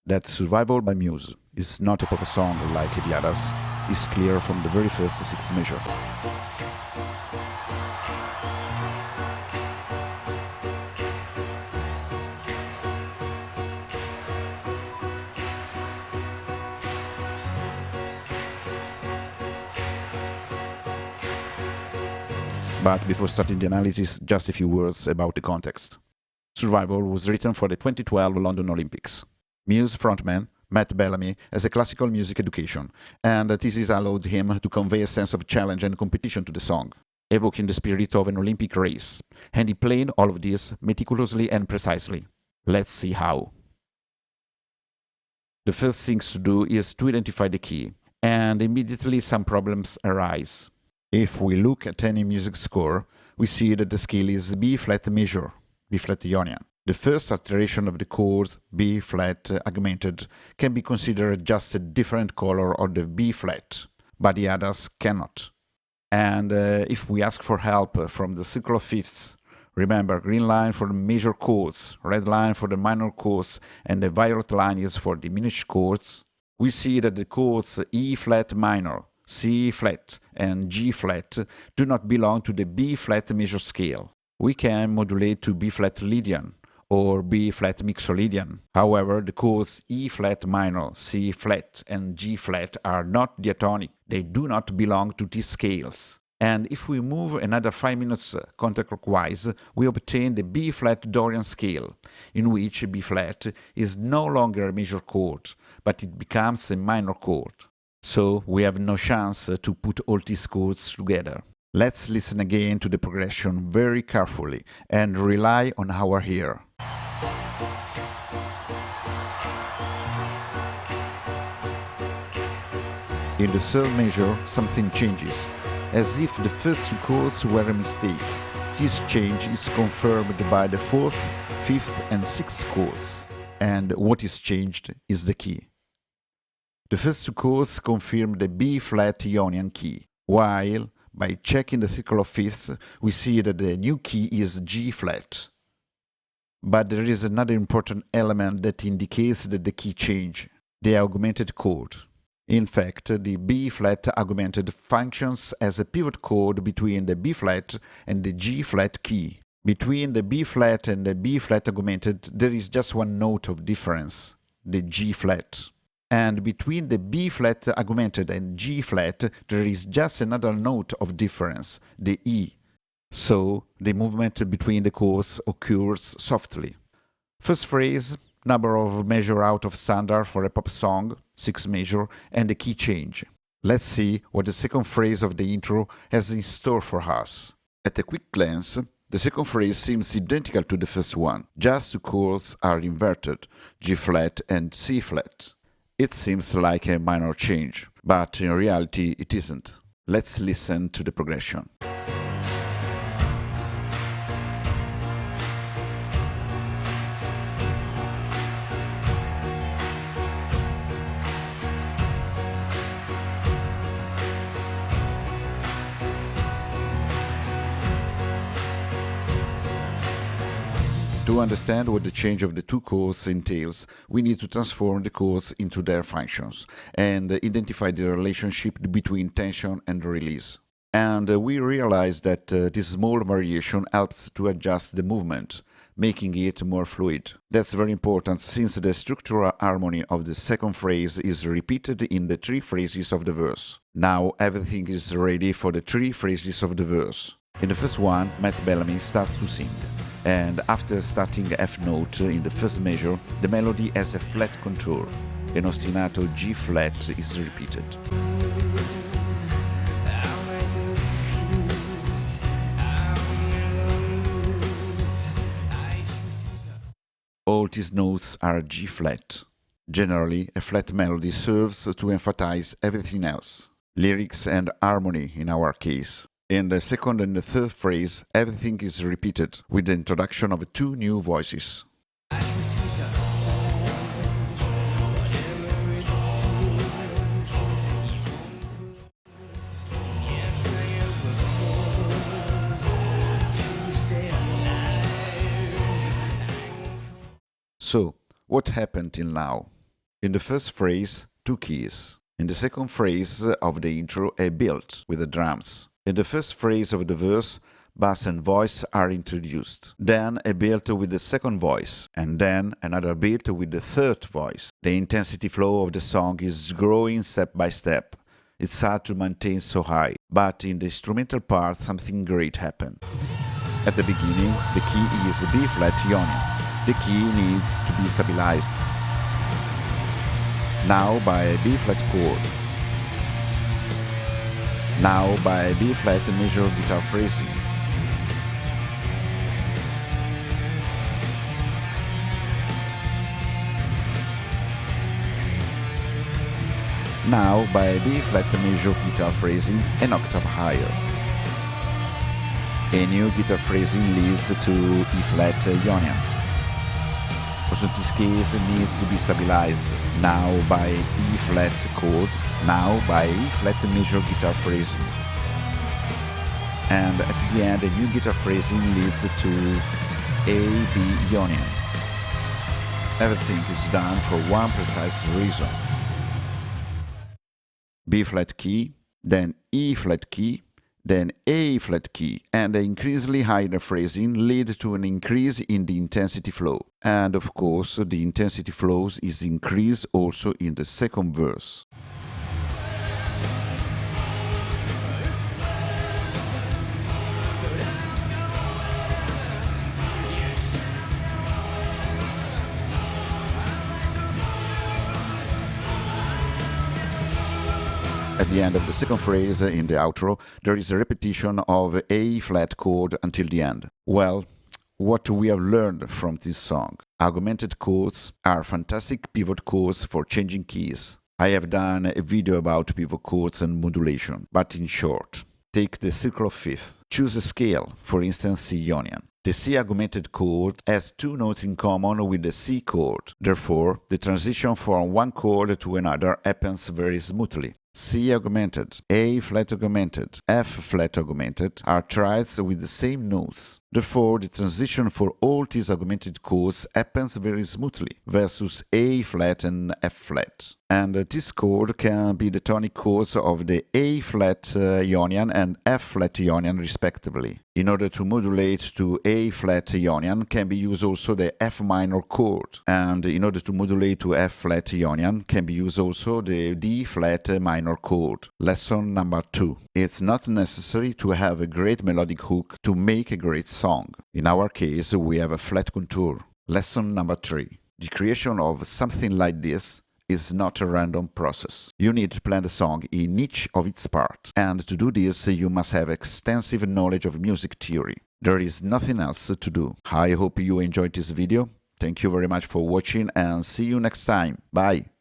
that Survival by Muse is not a pop song like the others is clear from the very first 6th measure. But before starting the analysis, just a few words about the context. Survival was written for the 2012 London Olympics. Muse frontman Matt Bellamy has a classical music education, and this has allowed him to convey a sense of challenge and competition to the song, evoking the spirit of an Olympic race, and he played all of this meticulously and precisely. Let's see how. The first thing to do is to identify the key, and immediately some problems arise. If we look at any music score, we see that the scale is B-flat major, B-flat Ionian. The first alteration of the chord B-flat augmented can be considered just a different color of the B-flat, but the others cannot. And if we ask for help from the circle of fifths, remember green line for the major chords, red line for the minor chords, and the violet line is for diminished chords, we see that the chords E-flat minor, C-flat and G-flat do not belong to the B-flat major scale. We can modulate to B-flat Lydian or B-flat mixolydian. However, the chords E-flat minor, C-flat and G-flat are not diatonic. They do not belong to these scales. And if we move another 5 minutes counterclockwise, we obtain the B-flat Dorian scale, in which B-flat is no longer a major chord, but it becomes a minor chord. So we have no chance to put all these chords together. Let's listen again to the progression very carefully and rely on our ear. In the third measure, something changes, as if the first two chords were a mistake. This change is confirmed by the 4th, 5th and 6th chords, and what is changed is the key. The first two chords confirm the B-flat Ionian key, while, by checking the circle of fifths, we see that the new key is G-flat. But there is another important element that indicates that the key change, the augmented chord. In fact, the B-flat augmented functions as a pivot chord between the B-flat and the G-flat key. Between the B-flat and the B-flat augmented, there is just one note of difference, the G-flat. And between the B-flat augmented and G-flat, there is just another note of difference, the E. So, the movement between the chords occurs softly. First phrase, number of measure out of standard for a pop song, 6th measure, and the key change. Let's see what the second phrase of the intro has in store for us. At a quick glance, the second phrase seems identical to the first one, just the chords are inverted, G-flat and C-flat. It seems like a minor change, but in reality it isn't. Let's listen to the progression. To understand what the change of the two chords entails, we need to transform the chords into their functions and identify the relationship between tension and release. And we realize that this small variation helps to adjust the movement, making it more fluid. That's very important since the structural harmony of the second phrase is repeated in the 3 phrases of the verse. Now everything is ready for the 3 phrases of the verse. In the first one, Matt Bellamy starts to sing. And after starting F note in the first measure, the melody has a flat contour. An ostinato G flat is repeated. All these notes are G flat. Generally, a flat melody serves to emphasize everything else, lyrics and harmony in our case. In the second and the third phrase, everything is repeated with the introduction of 2 new voices. So, what happened till now? In the first phrase, 2 keys. In the second phrase of the intro, a beat with the drums. In the first phrase of the verse, bass and voice are introduced. Then a beat with the second voice, and then another beat with the third voice. The intensity flow of the song is growing step by step. It's hard to maintain so high, but in the instrumental part something great happened. At the beginning, the key is B-flat Ionian. The key needs to be stabilized. Now by a B-flat chord. Now by a B-flat major guitar phrasing. Now by a B-flat major guitar phrasing an octave higher. A new guitar phrasing leads to E-flat Ionian. Also this case needs to be stabilized. Now by E-flat chord, now by E-flat major guitar phrasing. And at the end a new guitar phrasing leads to A-B Ionian. Everything is done for one precise reason. B-flat key, then E-flat key, then A-flat key, and the increasingly higher phrasing lead to an increase in the intensity flow. And of course, the intensity flows is increased also in the second verse. At the end of the second phrase in the outro, there is a repetition of A-flat chord until the end. Well, what we have learned from this song. Augmented chords are fantastic pivot chords for changing keys. I have done a video about pivot chords and modulation, but in short, take the circle of fifth. Choose a scale, for instance C Ionian. The C augmented chord has 2 notes in common with the C chord. Therefore, the transition from one chord to another happens very smoothly. C augmented, A flat augmented, F flat augmented are triads with the same notes. Therefore, the transition for all these augmented chords happens very smoothly versus A flat and F flat. And this chord can be the tonic chords of the A flat Ionian and F flat Ionian respectively. In order to modulate to A flat Ionian can be used also the F minor chord. And in order to modulate to F flat Ionian can be used also the D flat minor chord. Lesson number 2. It's not necessary to have a great melodic hook to make a great song. In our case, we have a flat contour. Lesson number 3. The creation of something like this is not a random process. You need to plan the song in each of its parts. And to do this, you must have extensive knowledge of music theory. There is nothing else to do. I hope you enjoyed this video. Thank you very much for watching and see you next time. Bye!